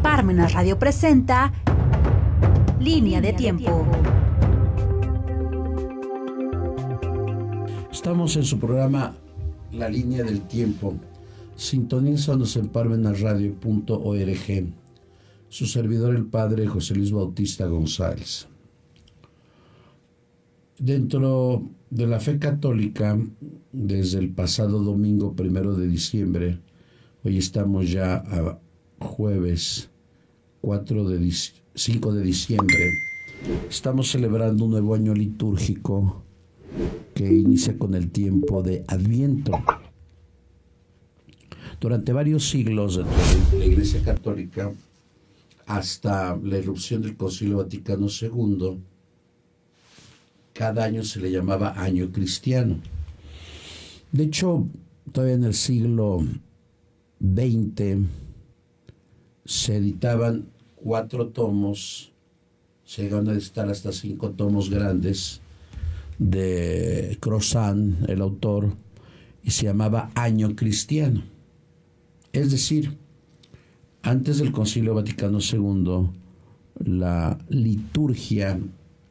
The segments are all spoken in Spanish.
Parmenas Radio presenta Línea de Tiempo. Estamos en su programa La Línea del Tiempo. Sintonízanos en parmenasradio.org. Su servidor, el padre José Luis Bautista González. Dentro de la fe católica, desde el pasado domingo 1 de diciembre, hoy estamos ya a jueves 5 de diciembre, estamos celebrando un nuevo año litúrgico que inicia con el tiempo de Adviento. Durante varios siglos dentro de la Iglesia Católica, hasta la irrupción del Concilio Vaticano II, cada año se le llamaba año cristiano. De hecho, todavía en el siglo XX se editaban 4 tomos, se llegaron a editar hasta 5 tomos grandes de Crozant, el autor, y se llamaba Año Cristiano. Es decir, antes del Concilio Vaticano II, la liturgia,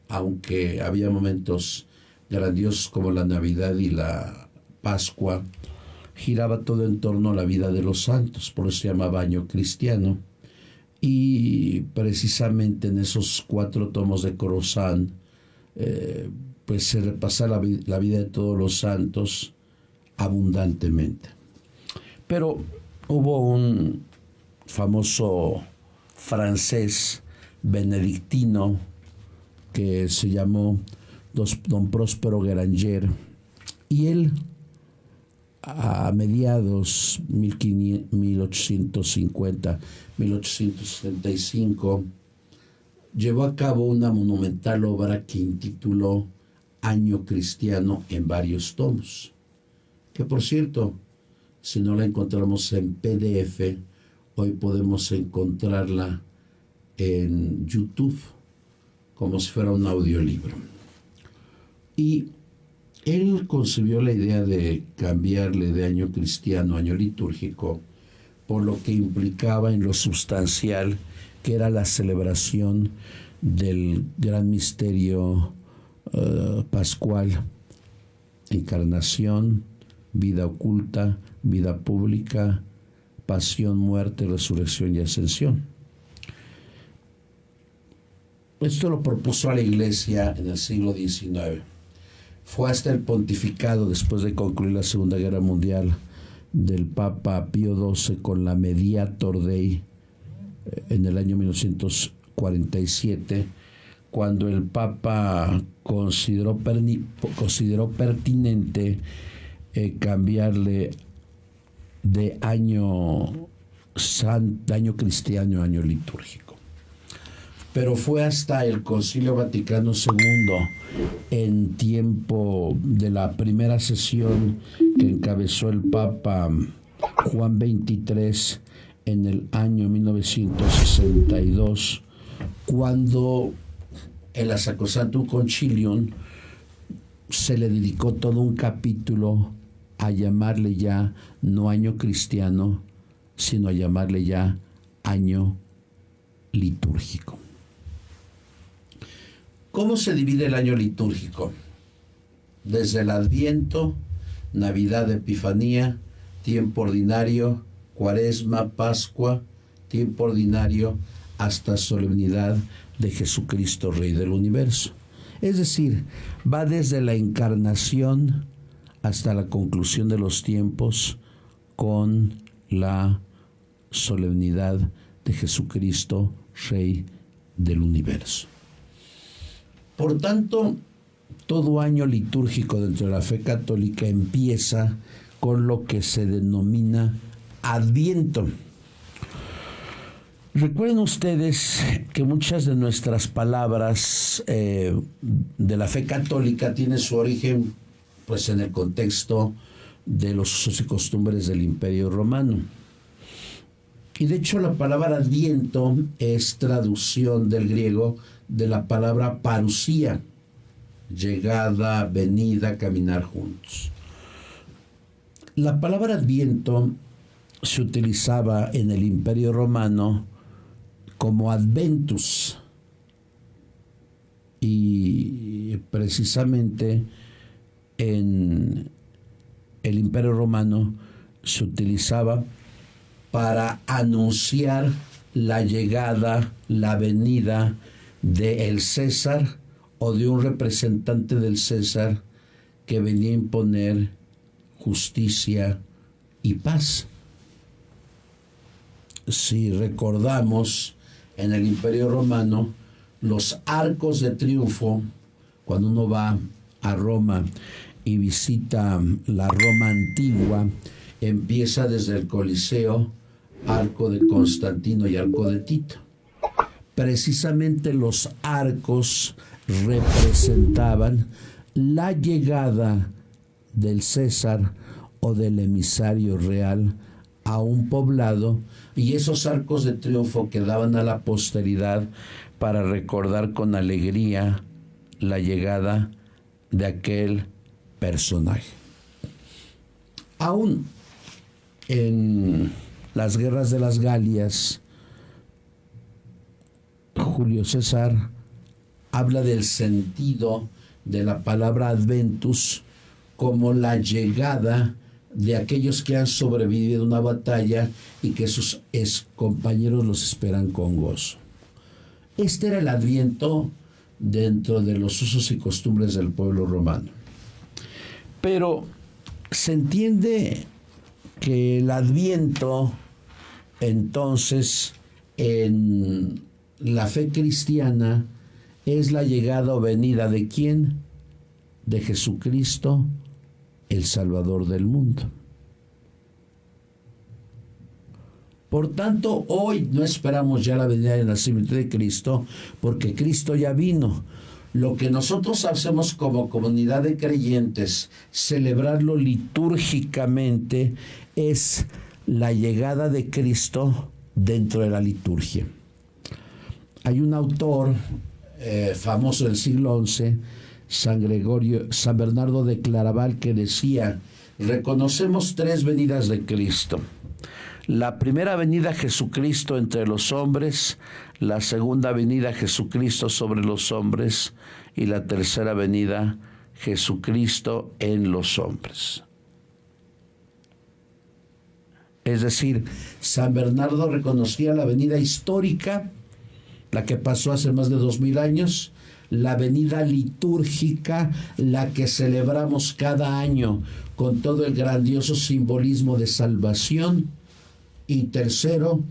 aunque había momentos grandiosos como la Navidad y la Pascua, giraba todo en torno a la vida de los santos, por eso se llamaba Año Cristiano. Y precisamente en esos 4 tomos de Crozant, pues se repasa la vida de todos los santos abundantemente. Pero hubo un famoso francés benedictino que se llamó Don Próspero Guéranger, y él a mediados 1850-1875 llevó a cabo una monumental obra que intituló Año Cristiano en varios tomos, que por cierto, si no la encontramos en PDF, hoy podemos encontrarla en YouTube como si fuera un audiolibro. Y él concibió la idea de cambiarle de año cristiano a año litúrgico, por lo que implicaba en lo sustancial que era la celebración del gran misterio pascual: encarnación, vida oculta, vida pública, pasión, muerte, resurrección y ascensión. Esto lo propuso a la Iglesia en el siglo XIX. Fue hasta el pontificado, después de concluir la Segunda Guerra Mundial, del Papa Pío XII con la Mediator Dei en el año 1947, cuando el Papa consideró pertinente cambiarle de año cristiano a año litúrgico. Pero fue hasta el Concilio Vaticano II, en tiempo de la primera sesión que encabezó el Papa Juan XXIII en el año 1962, cuando en la Sacrosanctum Concilium se le dedicó todo un capítulo a llamarle ya no año cristiano, sino a llamarle ya año litúrgico. ¿Cómo se divide el año litúrgico? Desde el Adviento, Navidad, Epifanía, tiempo ordinario, Cuaresma, Pascua, tiempo ordinario, hasta solemnidad de Jesucristo, Rey del Universo. Es decir, va desde la encarnación hasta la conclusión de los tiempos con la solemnidad de Jesucristo, Rey del Universo. Por tanto, todo año litúrgico dentro de la fe católica empieza con lo que se denomina Adviento. Recuerden ustedes que muchas de nuestras palabras de la fe católica tienen su origen pues en el contexto de los usos y costumbres del Imperio Romano. Y de hecho la palabra Adviento es traducción del griego de la palabra parusía, llegada, venida, caminar juntos. La palabra Adviento se utilizaba en el Imperio Romano como Adventus. Y precisamente en el Imperio Romano se utilizaba para anunciar la llegada, la venida del César o de un representante del César que venía a imponer justicia y paz. Si recordamos, en el Imperio Romano, los arcos de triunfo, cuando uno va a Roma y visita la Roma antigua, empieza desde el Coliseo, Arco de Constantino y Arco de Tito. Precisamente los arcos representaban la llegada del César o del emisario real a un poblado, y esos arcos de triunfo quedaban a la posteridad para recordar con alegría la llegada de aquel personaje. Aún en las guerras de las Galias, Julio César habla del sentido de la palabra Adventus como la llegada de aquellos que han sobrevivido a una batalla y que sus compañeros los esperan con gozo. Este era el Adviento dentro de los usos y costumbres del pueblo romano. Pero se entiende que el Adviento, entonces, en la fe cristiana, es la llegada o venida ¿de quién? De Jesucristo, el Salvador del mundo. Por tanto, hoy no esperamos ya la venida del nacimiento de Cristo, porque Cristo ya vino. Lo que nosotros hacemos como comunidad de creyentes, celebrarlo litúrgicamente, es la llegada de Cristo dentro de la liturgia. Hay un autor famoso del siglo XI, San Bernardo de Claraval, que decía: reconocemos tres venidas de Cristo. La primera venida, Jesucristo entre los hombres; la segunda venida, Jesucristo sobre los hombres; y la tercera venida, Jesucristo en los hombres. Es decir, San Bernardo reconocía la venida histórica, la que pasó hace más de 2000 años, la venida litúrgica, la que celebramos cada año con todo el grandioso simbolismo de salvación, y tercero,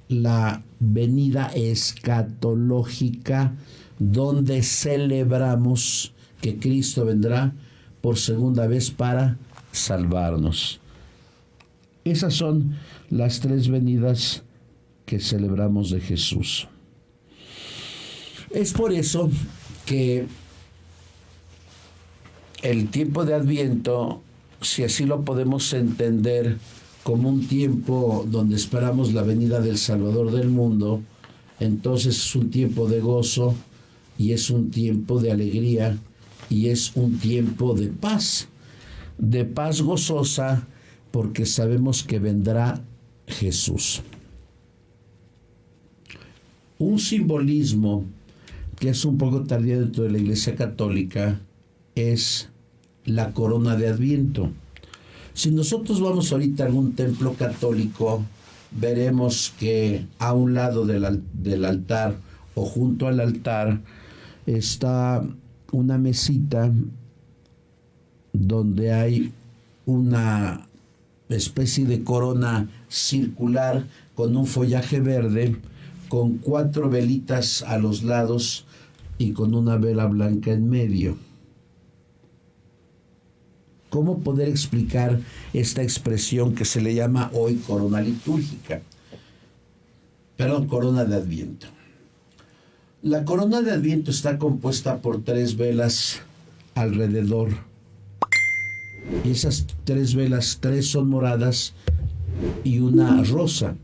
la venida escatológica, donde celebramos que Cristo vendrá por segunda vez para salvarnos. Esas son las tres venidas que celebramos de Jesús. Es por eso que el tiempo de Adviento, si así lo podemos entender como un tiempo donde esperamos la venida del Salvador del mundo, entonces es un tiempo de gozo, y es un tiempo de alegría, y es un tiempo de paz gozosa, porque sabemos que vendrá Jesús. Un simbolismo que es un poco tardío dentro de la Iglesia Católica es la corona de Adviento. Si nosotros vamos ahorita a algún templo católico, veremos que a un lado del altar o junto al altar está una mesita donde hay una especie de corona circular con un follaje verde, con 4 velitas a los lados y con una vela blanca en medio. ¿Cómo poder explicar esta expresión que se le llama hoy corona litúrgica? Corona de Adviento. La corona de Adviento está compuesta por 3 velas alrededor. Y esas 3 velas, 3 son moradas y una rosa.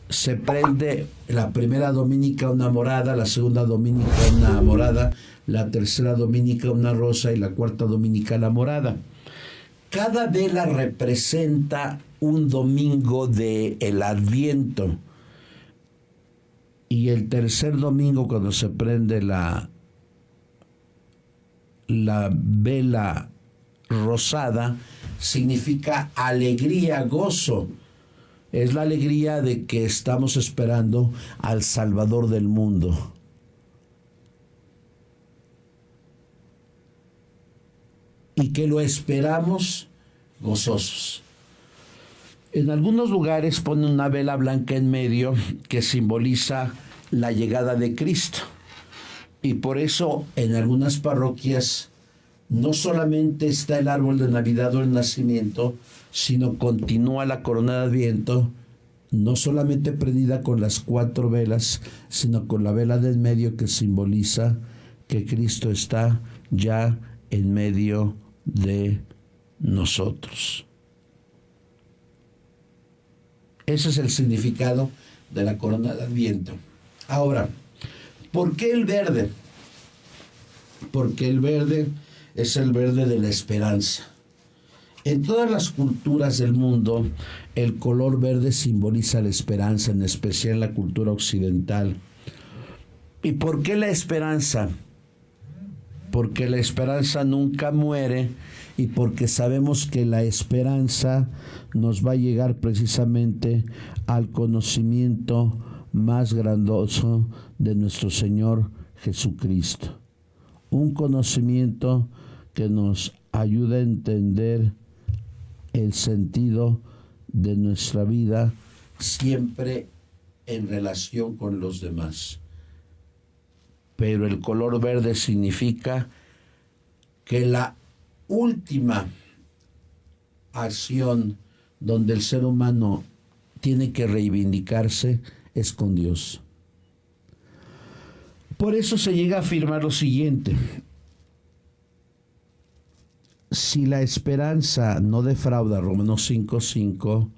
Se prende la primera dominica una morada, la segunda dominica una morada, la tercera dominica una rosa y la cuarta dominica la morada. Cada vela representa un domingo del Adviento. Y Y el tercer domingo, cuando se prende la vela rosada, significa alegría, gozo. Es la alegría de que estamos esperando al Salvador del mundo. Y que lo esperamos gozosos. En algunos lugares ponen una vela blanca en medio que simboliza la llegada de Cristo. Y por eso en algunas parroquias no solamente está el árbol de Navidad o el nacimiento, sino continúa la corona de Adviento, no solamente prendida con las 4 velas, sino con la vela del medio que simboliza que Cristo está ya en medio de nosotros. Ese es el significado de la corona de Adviento. Ahora, ¿por qué el verde? Porque el verde es el verde de la esperanza. En todas las culturas del mundo, el color verde simboliza la esperanza, en especial en la cultura occidental. ¿Y por qué la esperanza? Porque la esperanza nunca muere y porque sabemos que la esperanza nos va a llegar precisamente al conocimiento más grandioso de nuestro Señor Jesucristo. Un conocimiento que nos ayuda a entender el sentido de nuestra vida siempre en relación con los demás. Pero el color verde significa que la última acción donde el ser humano tiene que reivindicarse es con Dios. Por eso se llega a afirmar lo siguiente: si la esperanza no defrauda, Romanos 5:5,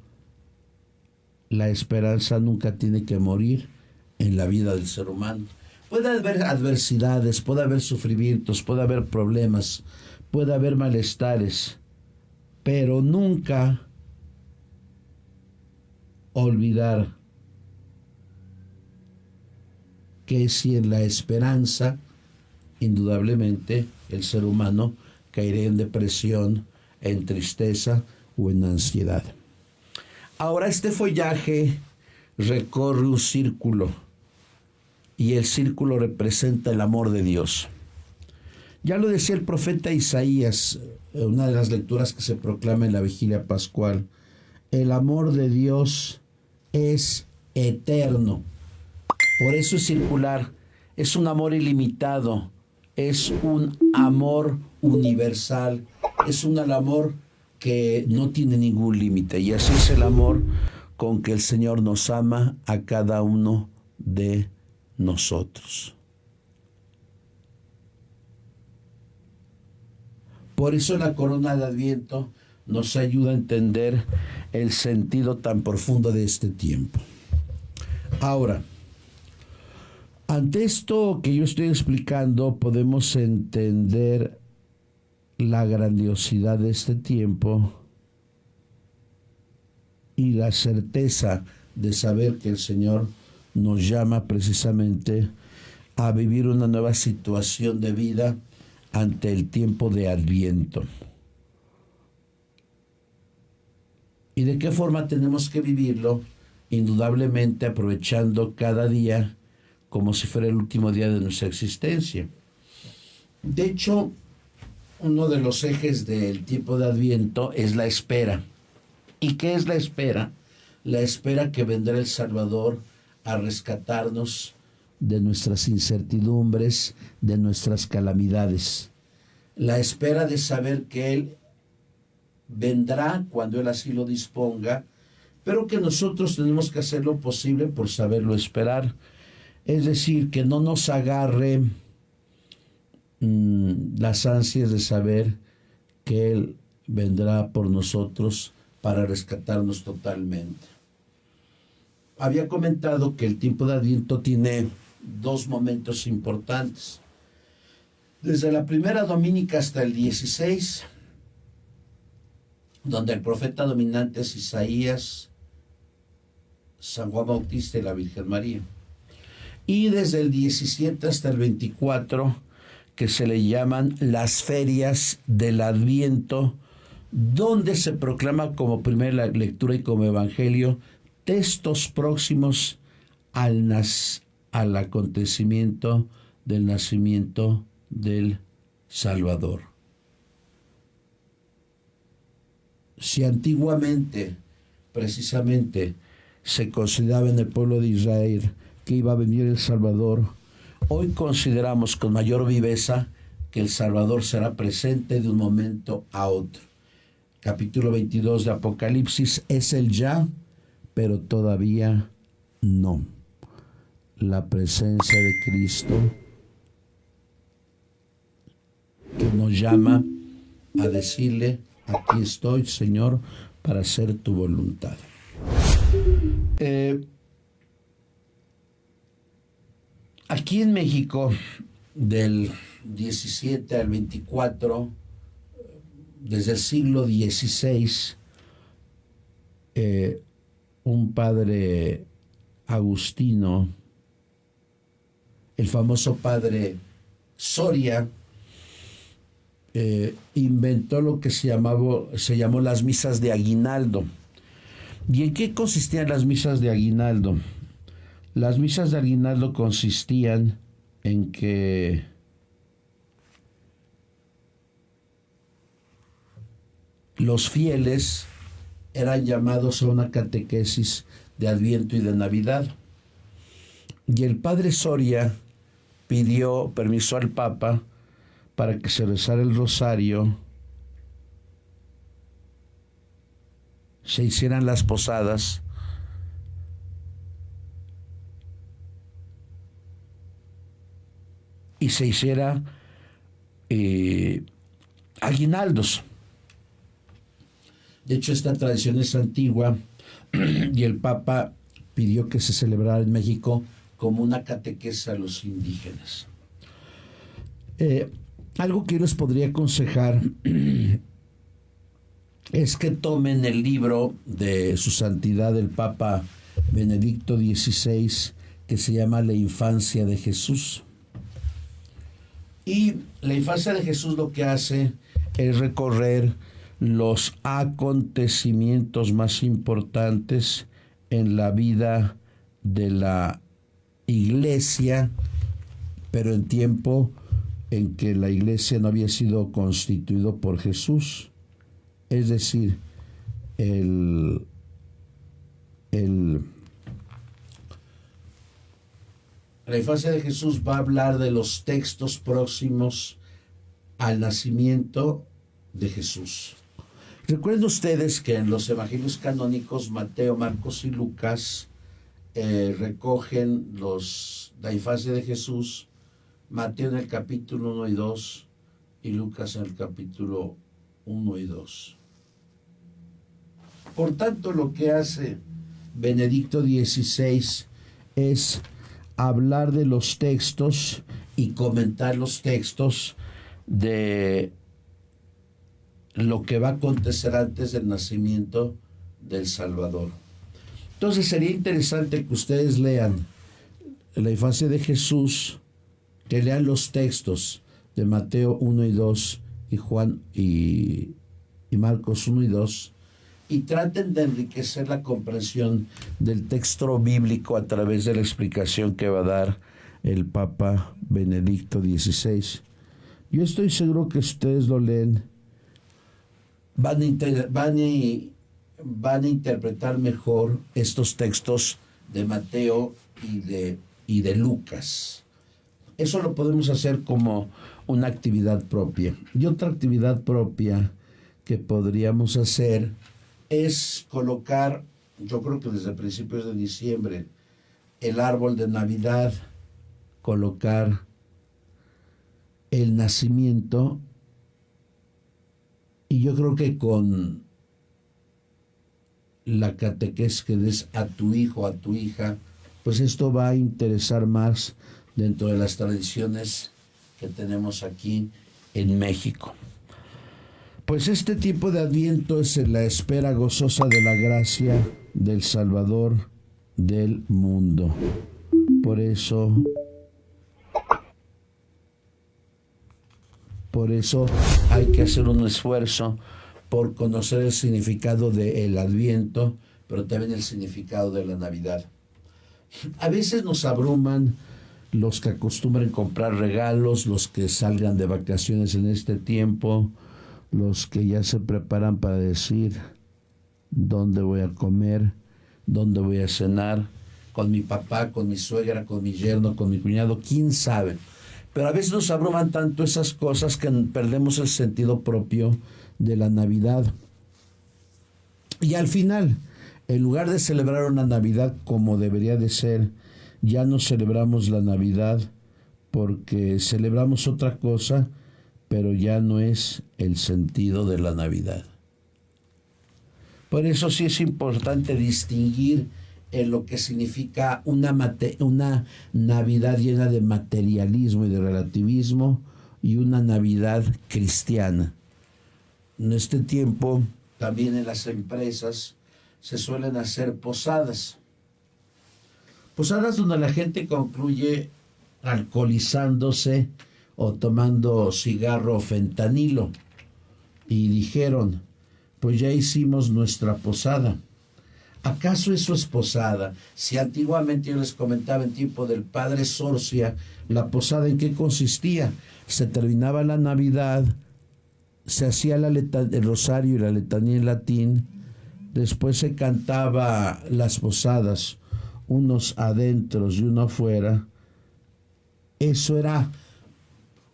la esperanza nunca tiene que morir en la vida del ser humano. Puede haber adversidades, puede haber sufrimientos, puede haber problemas, puede haber malestares, pero nunca olvidar que si en la esperanza, indudablemente el ser humano caerá en depresión, en tristeza o en ansiedad. Ahora este follaje recorre un círculo y el círculo representa el amor de Dios. Ya lo decía el profeta Isaías, una de las lecturas que se proclama en la vigilia pascual: el amor de Dios es eterno. Por eso es circular, es un amor ilimitado, es un amor universal, es un amor que no tiene ningún límite. Y así es el amor con que el Señor nos ama a cada uno de nosotros. Por eso la corona de Adviento nos ayuda a entender el sentido tan profundo de este tiempo. Ahora, ante esto que yo estoy explicando, podemos entender la grandiosidad de este tiempo y la certeza de saber que el Señor nos llama precisamente a vivir una nueva situación de vida ante el tiempo de Adviento. ¿Y de qué forma tenemos que vivirlo? Indudablemente aprovechando cada día como si fuera el último día de nuestra existencia. De hecho, uno de los ejes del tiempo de Adviento es la espera. ¿Y qué es la espera? La espera que vendrá el Salvador a rescatarnos de nuestras incertidumbres, de nuestras calamidades. La espera de saber que Él vendrá cuando Él así lo disponga, pero que nosotros tenemos que hacer lo posible por saberlo esperar. Es decir, que no nos agarre las ansias de saber que Él vendrá por nosotros para rescatarnos totalmente. Había comentado que el tiempo de Adviento tiene 2 momentos importantes. Desde la primera dominica hasta el 16, donde el profeta dominante es Isaías, San Juan Bautista y la Virgen María. y desde el 17 hasta el 24, que se le llaman las ferias del Adviento, donde se proclama como primera lectura y como evangelio textos próximos al acontecimiento del nacimiento del Salvador. Si antiguamente, precisamente, se consideraba en el pueblo de Israel que iba a venir el Salvador, hoy consideramos con mayor viveza que el Salvador será presente de un momento a otro. Capítulo 22 de Apocalipsis es el ya, pero todavía no. La presencia de Cristo que nos llama a decirle: aquí estoy, Señor, para hacer tu voluntad. Aquí en México, del 17 al 24, desde el siglo XVI, un padre agustino, el famoso padre Soria, inventó lo que se llamó las misas de aguinaldo. ¿Y en qué consistían las misas de aguinaldo? Las misas de aguinaldo consistían en que los fieles eran llamados a una catequesis de Adviento y de Navidad. Y el padre Soria pidió permiso al Papa para que se rezara el rosario, se hicieran las posadas y se hiciera aguinaldos. De hecho, esta tradición es antigua y el Papa pidió que se celebrara en México como una catequesis a los indígenas. Algo que yo les podría aconsejar es que tomen el libro de Su Santidad el Papa Benedicto XVI, que se llama La Infancia de Jesús. Y la Infancia de Jesús lo que hace es recorrer los acontecimientos más importantes en la vida de la Iglesia, pero en tiempo en que la Iglesia no había sido constituido por Jesús. Es decir, la Infancia de Jesús va a hablar de los textos próximos al nacimiento de Jesús. Recuerden ustedes que en los evangelios canónicos, Mateo, Marcos y Lucas, recogen la infancia de Jesús, Mateo en el capítulo 1 y 2 y Lucas en el capítulo 1 y 2. Por tanto, lo que hace Benedicto XVI es hablar de los textos y comentar los textos de lo que va a acontecer antes del nacimiento del Salvador. Entonces sería interesante que ustedes lean la infancia de Jesús, que lean los textos de Mateo 1 y 2 y Juan y Marcos 1 y 2 y traten de enriquecer la comprensión del texto bíblico a través de la explicación que va a dar el Papa Benedicto XVI. Yo estoy seguro que ustedes lo leen, van a interpretar mejor estos textos de Mateo y de Lucas. Eso lo podemos hacer como una actividad propia. Y otra actividad propia que podríamos hacer es colocar, yo creo que desde principios de diciembre, el árbol de Navidad, colocar el nacimiento, y yo creo que con la catequesis que des a tu hijo, a tu hija, pues esto va a interesar más dentro de las tradiciones que tenemos aquí en México. Pues este tiempo de Adviento es la espera gozosa de la gracia del Salvador del mundo. Por eso hay que hacer un esfuerzo por conocer el significado del Adviento, pero también el significado de la Navidad. A veces nos abruman los que acostumbran comprar regalos, los que salgan de vacaciones en este tiempo, los que ya se preparan para decir dónde voy a comer, dónde voy a cenar, con mi papá, con mi suegra, con mi yerno, con mi cuñado, quién sabe. Pero a veces nos abruman tanto esas cosas que perdemos el sentido propio de la Navidad. Y al final, en lugar de celebrar una Navidad como debería de ser, ya no celebramos la Navidad porque celebramos otra cosa, pero ya no es el sentido de la Navidad. Por eso sí es importante distinguir en lo que significa una Navidad llena de materialismo y de relativismo y una Navidad cristiana. En este tiempo, también en las empresas, se suelen hacer posadas. Posadas donde la gente concluye alcoholizándose o tomando cigarro o fentanilo. Y dijeron, pues ya hicimos nuestra posada. ¿Acaso eso es posada? Si antiguamente yo les comentaba en tiempo del padre Sorcia, la posada ¿en qué consistía? Se terminaba la Navidad, se hacía el rosario y la letanía en latín, después se cantaba las posadas, unos adentro y uno afuera. Eso era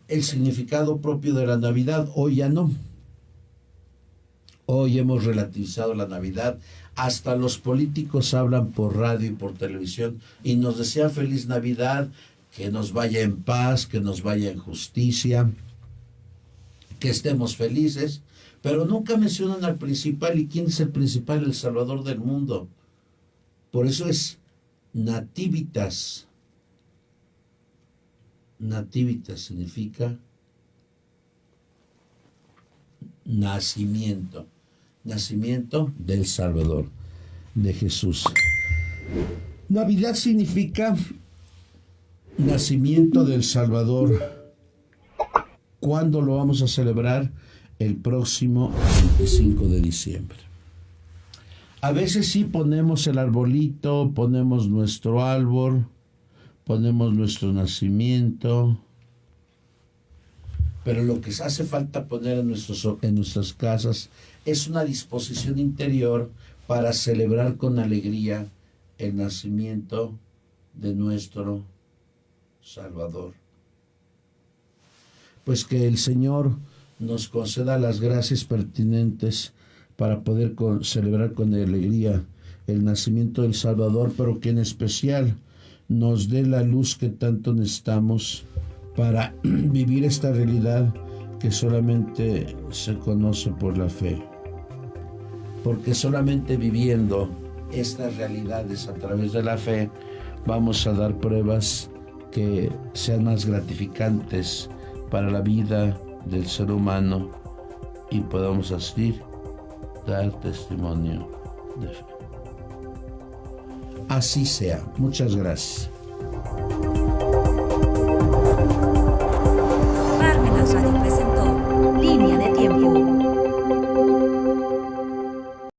el significado propio de la Navidad. Hoy ya no. Hoy hemos relativizado la Navidad. Hasta los políticos hablan por radio y por televisión y nos desean feliz Navidad, que nos vaya en paz, que nos vaya en justicia, que estemos felices, pero nunca mencionan al principal. ¿Y quién es el principal? El Salvador del mundo. Por eso es Nativitas. Nativitas significa nacimiento. Nacimiento del Salvador, de Jesús. Navidad significa nacimiento del Salvador. ¿Cuándo lo vamos a celebrar? El próximo 25 de diciembre. A veces sí ponemos el arbolito, ponemos nuestro árbol, ponemos nuestro nacimiento, pero lo que hace falta poner en nuestras casas es una disposición interior para celebrar con alegría el nacimiento de nuestro Salvador. Pues que el Señor nos conceda las gracias pertinentes para poder celebrar con alegría el nacimiento del Salvador, pero que en especial nos dé la luz que tanto necesitamos para vivir esta realidad que solamente se conoce por la fe. Porque solamente viviendo estas realidades a través de la fe vamos a dar pruebas que sean más gratificantes para la vida del ser humano y podamos así dar testimonio de fe. Así sea. Muchas gracias.